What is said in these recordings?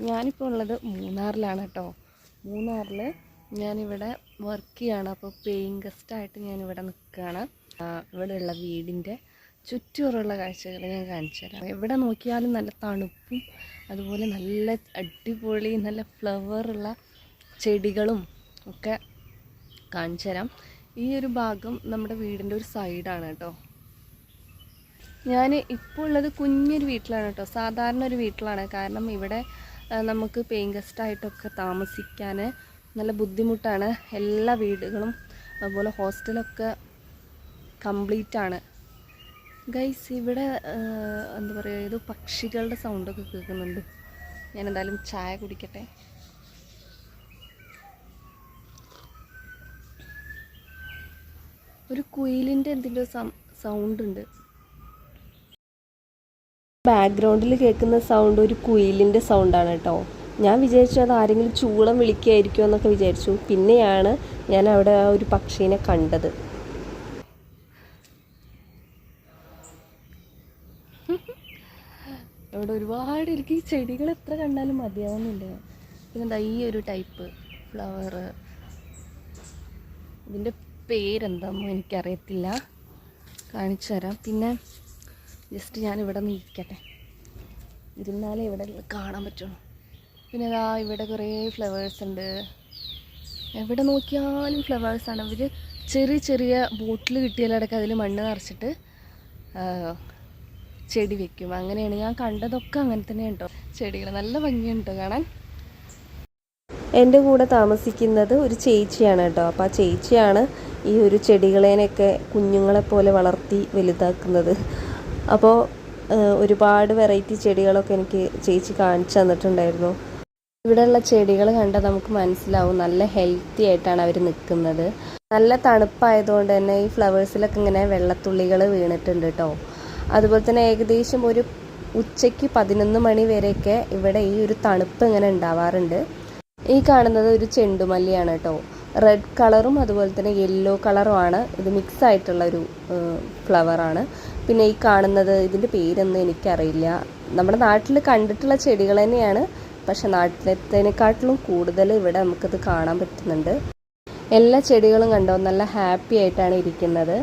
ഞാനിപ്പോൾ ഉള്ളത് മൂന്നാറിലാണ് കേട്ടോ. മൂന്നാറിൽ ഞാനിവിടെ വർക്ക് ചെയ്യാണ്. അപ്പോൾ പേയിങ് ഗസ്റ്റായിട്ട് ഞാനിവിടെ നിൽക്കുകയാണ്. ഇവിടെയുള്ള വീടിൻ്റെ ചുറ്റുമുള്ള കാഴ്ചകൾ ഞാൻ കാണിച്ചു തരാം. എവിടെ നോക്കിയാലും നല്ല തണുപ്പും അതുപോലെ നല്ല അടിപൊളി നല്ല ഫ്ലവറുള്ള ചെടികളും ഒക്കെ കാണിച്ചു തരാം. ഈ ഒരു ഭാഗം നമ്മുടെ വീടിൻ്റെ ഒരു സൈഡാണ് കേട്ടോ. ഞാൻ ഇപ്പോൾ ഉള്ളത് കുഞ്ഞൊരു വീട്ടിലാണ് കേട്ടോ. സാധാരണ ഒരു വീട്ടിലാണ്. കാരണം ഇവിടെ നമുക്ക് പേയിങ് ഗസ്റ്റായിട്ടൊക്കെ താമസിക്കാൻ നല്ല ബുദ്ധിമുട്ടാണ്. എല്ലാ വീടുകളും അതുപോലെ ഹോസ്റ്റലൊക്കെ കംപ്ലീറ്റ് ആണ് ഗൈസ്. ഇവിടെ എന്താ പറയുക, ഇത് പക്ഷികളുടെ സൗണ്ടൊക്കെ കേൾക്കുന്നുണ്ട്. ഞാൻ എന്തായാലും ചായ കുടിക്കട്ടെ. ഒരു കുയിലിൻ്റെ എന്തിൻ്റെ സൗണ്ട് ഉണ്ട്. ബാക്ക്ഗ്രൗണ്ടിൽ കേൾക്കുന്ന സൗണ്ട് ഒരു കുയിലിൻ്റെ സൗണ്ടാണ് കേട്ടോ. ഞാൻ വിചാരിച്ചു അത് ആരെങ്കിലും ചൂളം വിളിക്കുകയായിരിക്കുമോ എന്നൊക്കെ വിചാരിച്ചു. പിന്നെയാണ് ഞാൻ അവിടെ ആ ഒരു പക്ഷീനെ കണ്ടത്. ഇവിടെ ഒരുപാട് എനിക്ക് ഈ ചെടികൾ എത്ര കണ്ടാലും മതിയാവുന്നില്ല. പിന്നെന്താ ഈ ഒരു ടൈപ്പ് ഫ്ലവർ, ഇതിൻ്റെ പേരെന്താണെന്നോ എനിക്കറിയത്തില്ല, കാണിച്ചു തരാം. പിന്നെ ജസ്റ്റ് ഞാനിവിടെ നിൽക്കട്ടെ, ഇരുന്നാലേ ഇവിടെ കാണാൻ പറ്റുള്ളൂ. പിന്നെ അതാ ഇവിടെ കുറേ ഫ്ലവേഴ്സ് ഉണ്ട്. എവിടെ നോക്കിയാലും ഫ്ലവേഴ്സാണ്. ഇവർ ചെറിയ ചെറിയ ബോട്ടിൽ കിട്ടിയാലടക്കം അതിൽ മണ്ണ് നിറച്ചിട്ട് ചെടി വെക്കും. അങ്ങനെയാണ് ഞാൻ കണ്ടതൊക്കെ. അങ്ങനെ തന്നെ ഉണ്ടോ ചെടികൾ. നല്ല ഭംഗിയുണ്ട് കാണാൻ. എൻ്റെ കൂടെ താമസിക്കുന്നത് ഒരു ചേച്ചിയാണ് കേട്ടോ. അപ്പോൾ ആ ചേച്ചിയാണ് ഈ ഒരു ചെടികളേനൊക്കെ കുഞ്ഞുങ്ങളെപ്പോലെ വളർത്തി വലുതാക്കുന്നത്. അപ്പോൾ ഒരുപാട് വെറൈറ്റി ചെടികളൊക്കെ എനിക്ക് ചേച്ചി കാണിച്ചു തന്നിട്ടുണ്ടായിരുന്നു. ഇവിടെയുള്ള ചെടികൾ കണ്ടാൽ നമുക്ക് മനസ്സിലാവും നല്ല ഹെൽത്തി ആയിട്ടാണ് അവർ നിൽക്കുന്നത്. നല്ല തണുപ്പായതുകൊണ്ട് തന്നെ ഈ ഫ്ലവേഴ്സിലൊക്കെ ഇങ്ങനെ വെള്ളത്തുള്ളികൾ വീണിട്ടുണ്ട് കേട്ടോ. അതുപോലെ തന്നെ ഏകദേശം ഒരു ഉച്ചയ്ക്ക് 11 മണി വരെയൊക്കെ ഇവിടെ ഈ ഒരു തണുപ്പ് ഇങ്ങനെ ഉണ്ടാവാറുണ്ട്. ഈ കാണുന്നത് ഒരു ചെണ്ടുമല്ലിയാണ് കേട്ടോ. റെഡ് കളറും അതുപോലെ തന്നെ യെല്ലോ കളറുമാണ്. ഇത് മിക്സ് ആയിട്ടുള്ള ഒരു ഫ്ലവറാണ്. പിന്നെ ഈ കാണുന്നത് ഇതിൻ്റെ പേരൊന്നും എനിക്കറിയില്ല. നമ്മുടെ നാട്ടിൽ കണ്ടിട്ടുള്ള ചെടികൾ തന്നെയാണ്. പക്ഷെ നാട്ടിലത്തേനെക്കാട്ടിലും കൂടുതൽ ഇവിടെ നമുക്കിത് കാണാൻ പറ്റുന്നുണ്ട്. എല്ലാ ചെടികളും കണ്ടോ നല്ല ഹാപ്പി ആയിട്ടാണ് ഇരിക്കുന്നത്.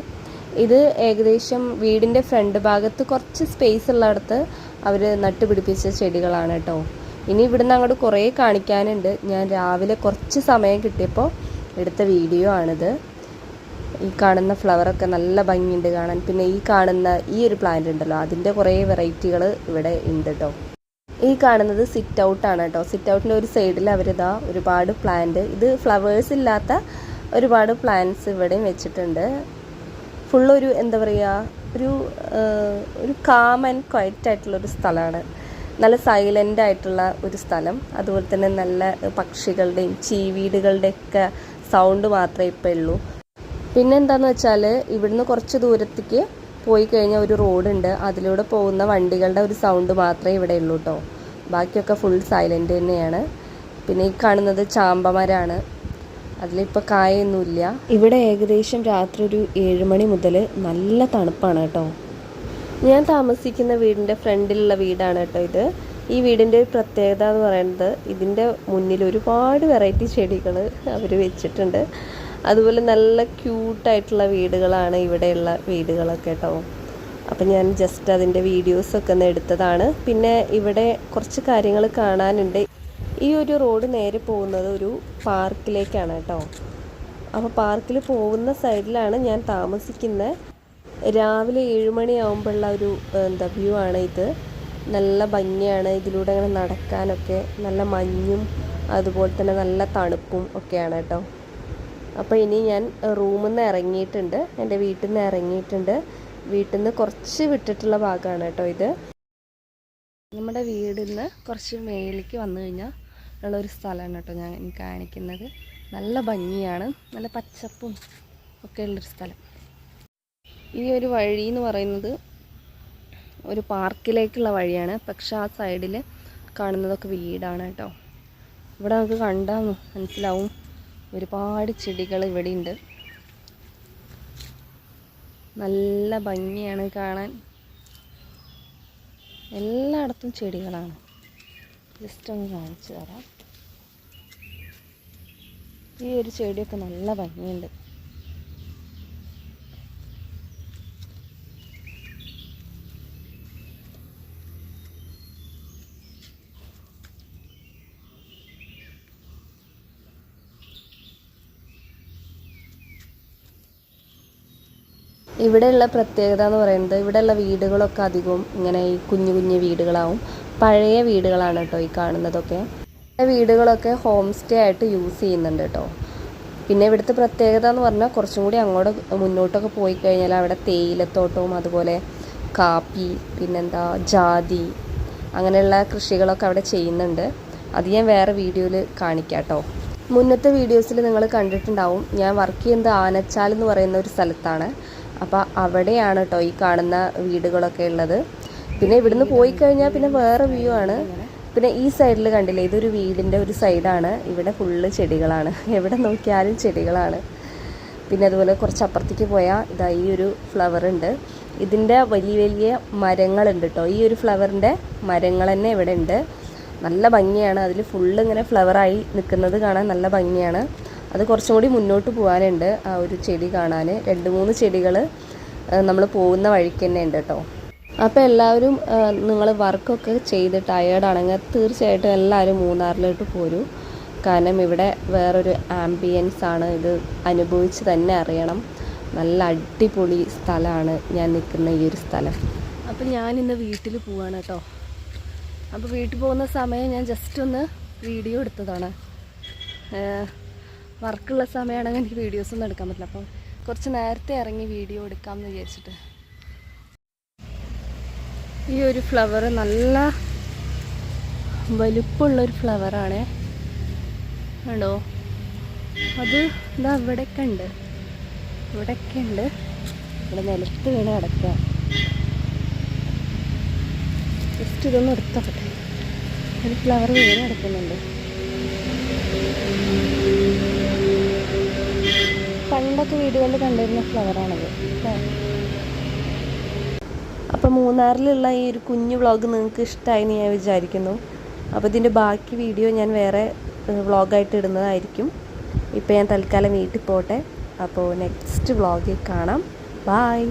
ഇത് ഏകദേശം വീടിൻ്റെ ഫ്രണ്ട് ഭാഗത്ത് കുറച്ച് സ്പേസ് ഉള്ളിടത്ത് അവർ നട്ടുപിടിപ്പിച്ച ചെടികളാണ് കേട്ടോ. ഇനി ഇവിടുന്ന് അങ്ങോട്ട് കുറേ കാണിക്കാനുണ്ട്. ഞാൻ രാവിലെ കുറച്ച് സമയം കിട്ടിയപ്പോൾ എടുത്ത വീഡിയോ ആണിത്. ഈ കാണുന്ന ഫ്ലവറൊക്കെ നല്ല ഭംഗിയുണ്ട് കാണാൻ. പിന്നെ ഈ കാണുന്ന ഈ ഒരു പ്ലാന്റ് ഉണ്ടല്ലോ, അതിൻ്റെ കുറേ വെറൈറ്റികൾ ഇവിടെ ഉണ്ട് കേട്ടോ. ഈ കാണുന്നത് സിറ്റ് ഔട്ടാണ് കേട്ടോ. സിറ്റ് ഔട്ടിൻ്റെ ഒരു സൈഡിൽ അവരിതാ ഒരുപാട് പ്ലാന്റ്, ഇത് ഫ്ലവേഴ്സ് ഇല്ലാത്ത ഒരുപാട് പ്ലാന്റ്സ് ഇവിടെയും വെച്ചിട്ടുണ്ട്. ഫുള്ളൊരു എന്താ പറയുക, ഒരു കാം ആൻഡ് ക്വയറ്റ് ആയിട്ടുള്ളൊരു സ്ഥലമാണ്. നല്ല സൈലൻ്റ് ആയിട്ടുള്ള ഒരു സ്ഥലം. അതുപോലെ തന്നെ നല്ല പക്ഷികളുടെയും ചീവീടുകളുടെയൊക്കെ സൗണ്ട് മാത്രമേ ഇപ്പോൾ ഉള്ളൂ. പിന്നെ എന്താണെന്ന് വെച്ചാൽ ഇവിടുന്ന് കുറച്ച് ദൂരത്തേക്ക് പോയി കഴിഞ്ഞാൽ ഒരു റോഡുണ്ട്. അതിലൂടെ പോകുന്ന വണ്ടികളുടെ ഒരു സൗണ്ട് മാത്രമേ ഇവിടെ ഉള്ളൂ കേട്ടോ. ബാക്കിയൊക്കെ ഫുൾ സൈലൻ്റ് തന്നെയാണ്. പിന്നെ ഈ കാണുന്നത് ചാമ്പമരമാണ്. അതിലിപ്പോൾ കായൊന്നുമില്ല. ഇവിടെ ഏകദേശം രാത്രി ഒരു 7 മണി മുതൽ നല്ല തണുപ്പാണ് കേട്ടോ. ഞാൻ താമസിക്കുന്ന വീടിൻ്റെ ഫ്രണ്ടിലുള്ള വീടാണ് കേട്ടോ ഇത്. ഈ വീടിൻ്റെ ഒരു പ്രത്യേകത എന്ന് പറയുന്നത് ഇതിൻ്റെ മുന്നിൽ ഒരുപാട് വെറൈറ്റി ചെടികൾ അവർ വെച്ചിട്ടുണ്ട്. അതുപോലെ നല്ല ക്യൂട്ടായിട്ടുള്ള വീടുകളാണ് ഇവിടെയുള്ള വീടുകളൊക്കെ കേട്ടോ. അപ്പം ഞാൻ ജസ്റ്റ് അതിൻ്റെ വീഡിയോസൊക്കെ ഒന്ന് എടുത്തതാണ്. പിന്നെ ഇവിടെ കുറച്ച് കാര്യങ്ങൾ കാണാനുണ്ട്. ഈ ഒരു റോഡ് നേരെ പോകുന്നത് ഒരു പാർക്കിലേക്കാണ് കേട്ടോ. അപ്പോൾ പാർക്കിൽ പോകുന്ന സൈഡിലാണ് ഞാൻ താമസിക്കുന്നത്. രാവിലെ 7 മണിയാകുമ്പോഴുള്ള ഒരു വ്യൂ ആണ് ഇത്. നല്ല ഭംഗിയാണ്. ഇതിലൂടെ അങ്ങനെ നടക്കാനൊക്കെ നല്ല മഞ്ഞും അതുപോലെ തന്നെ നല്ല തണുപ്പും ഒക്കെയാണ് കേട്ടോ. അപ്പോൾ ഇനി ഞാൻ റൂമിൽ നിന്ന് ഇറങ്ങിയിട്ടുണ്ട്, എൻ്റെ വീട്ടിൽ നിന്ന് ഇറങ്ങിയിട്ടുണ്ട്. വീട്ടിൽ നിന്ന് കുറച്ച് വിട്ടിട്ടുള്ള ഭാഗമാണ് കേട്ടോ ഇത്. നമ്മുടെ വീടിൽ നിന്ന് കുറച്ച് മേലേക്ക് വന്നു കഴിഞ്ഞാൽ ഉള്ളൊരു സ്ഥലമാണ് കേട്ടോ ഞാൻ കാണിക്കുന്നത്. നല്ല ഭംഗിയാണ്, നല്ല പച്ചപ്പും ഒക്കെ ഉള്ളൊരു സ്ഥലം. ഈ ഒരു വഴി എന്ന് പറയുന്നത് ഒരു പാർക്കിലേക്കുള്ള വഴിയാണ്. പക്ഷെ ആ സൈഡിൽ കാണുന്നതൊക്കെ വീടാണ് കേട്ടോ. ഇവിടെ നമുക്ക് കണ്ടാൽ മനസ്സിലാവും ഒരുപാട് ചെടികൾ ഇവിടെ ഉണ്ട്. നല്ല ഭംഗിയാണ് കാണാൻ. എല്ലായിടത്തും ചെടികളാണ്. ജസ്റ്റ് ഒന്ന് കാണിച്ചു തരാം. ഈ ഒരു ചെടിയൊക്കെ നല്ല ഭംഗിയുണ്ട്. ഇവിടെയുള്ള പ്രത്യേകത എന്ന് പറയുന്നത് ഇവിടെയുള്ള വീടുകളൊക്കെ അധികവും ഇങ്ങനെ ഈ കുഞ്ഞു കുഞ്ഞു വീടുകളാവും. പഴയ വീടുകളാണ് കേട്ടോ ഈ കാണുന്നതൊക്കെ. വീടുകളൊക്കെ ഹോം സ്റ്റേ ആയിട്ട് യൂസ് ചെയ്യുന്നുണ്ട് കേട്ടോ. പിന്നെ ഇവിടുത്തെ പ്രത്യേകത എന്ന് പറഞ്ഞാൽ കുറച്ചും കൂടി അങ്ങോട്ട് മുന്നോട്ടൊക്കെ പോയി കഴിഞ്ഞാൽ അവിടെ തേയിലത്തോട്ടവും അതുപോലെ കാപ്പി, പിന്നെന്താ ജാതി, അങ്ങനെയുള്ള കൃഷികളൊക്കെ അവിടെ ചെയ്യുന്നുണ്ട്. അത് ഞാൻ വേറെ വീഡിയോയിൽ കാണിക്കാം കേട്ടോ. മുന്നത്തെ വീഡിയോസിൽ നിങ്ങൾ കണ്ടിട്ടുണ്ടാവും ഞാൻ വർക്ക് ചെയ്യുന്നത് ആനച്ചാൽ എന്ന് പറയുന്ന ഒരു സ്ഥലത്താണ്. അപ്പോൾ അവിടെയാണ് കേട്ടോ ഈ കാണുന്ന വീടുകളൊക്കെ ഉള്ളത്. പിന്നെ ഇവിടുന്ന് പോയി കഴിഞ്ഞാൽ പിന്നെ വേറെ വ്യൂ ആണ്. പിന്നെ ഈ സൈഡിൽ കണ്ടില്ലേ, ഇതൊരു വീടിൻ്റെ ഒരു സൈഡാണ്. ഇവിടെ ഫുള്ള് ചെടികളാണ്, എവിടെ നോക്കിയാലും ചെടികളാണ്. പിന്നെ അതുപോലെ കുറച്ച് അപ്പുറത്തേക്ക് പോയാൽ ഇതാ ഈ ഒരു ഫ്ലവർ ഉണ്ട്. ഇതിൻ്റെ വലിയ വലിയ മരങ്ങളുണ്ട് കേട്ടോ. ഈ ഒരു ഫ്ലവറിൻ്റെ മരങ്ങൾ തന്നെ ഇവിടെ ഉണ്ട്. നല്ല ഭംഗിയാണ്. അതിൽ ഫുള്ള് ഇങ്ങനെ ഫ്ലവറായി നിൽക്കുന്നത് കാണാൻ നല്ല ഭംഗിയാണ്. അത് കുറച്ചും കൂടി മുന്നോട്ട് പോകാനുണ്ട് ആ ഒരു ചെടി കാണാൻ. 2-3 ചെടികൾ നമ്മൾ പോകുന്ന വഴിക്ക് തന്നെ ഉണ്ട് കേട്ടോ. അപ്പോൾ എല്ലാവരും നിങ്ങൾ വർക്കൊക്കെ ചെയ്ത് ടയേർഡാണെങ്കിൽ തീർച്ചയായിട്ടും എല്ലാവരും മൂന്നാറിലോട്ട് പോരൂ. കാരണം ഇവിടെ വേറൊരു ആംബിയൻസ് ആണ്. ഇത് അനുഭവിച്ച് തന്നെ അറിയണം. നല്ല അടിപൊളി സ്ഥലമാണ് ഞാൻ നിൽക്കുന്ന ഈ ഒരു സ്ഥലം. അപ്പോൾ ഞാനിന്ന് വീട്ടിൽ പോവാണ് കേട്ടോ. അപ്പോൾ വീട്ടിൽ പോകുന്ന സമയം ഞാൻ ജസ്റ്റ് ഒന്ന് വീഡിയോ എടുത്തതാണ്. വർക്കുള്ള സമയമാണെങ്കിൽ എനിക്ക് വീഡിയോസൊന്നും എടുക്കാൻ പറ്റില്ല. അപ്പം കുറച്ച് നേരത്തെ ഇറങ്ങി വീഡിയോ എടുക്കാമെന്ന് വിചാരിച്ചിട്ട്. ഈ ഒരു ഫ്ലവർ നല്ല വലുപ്പമുള്ളൊരു ഫ്ലവറാണ്. ആണോ, അത് ഇതാ ഇവിടെയൊക്കെ ഉണ്ട്, ഇവിടെയൊക്കെ ഉണ്ട്. ഇവിടെ നിലത്ത് വീണ് കിടക്കുക. ജസ്റ്റ് ഇതൊന്നും എടുത്തോട്ടെ. ഒരു ഫ്ലവർ വീണ് കിടക്കുന്നുണ്ട്. പണ്ടൊക്കെ വീടുകളിൽ കണ്ടിരുന്ന ഫ്ലവറാണത്. അപ്പോൾ മൂന്നാറിലുള്ള ഈ ഒരു കുഞ്ഞു വ്ളോഗ് നിങ്ങൾക്ക് ഇഷ്ടമായി എന്ന് ഞാൻ വിചാരിക്കുന്നു. അപ്പോൾ ഇതിൻ്റെ ബാക്കി വീഡിയോ ഞാൻ വേറെ വ്ളോഗായിട്ട് ഇടുന്നതായിരിക്കും. ഇപ്പോൾ ഞാൻ തൽക്കാലം വീട്ടിൽ പോട്ടെ. അപ്പോൾ നെക്സ്റ്റ് വ്ളോഗിൽ കാണാം. ബായ്.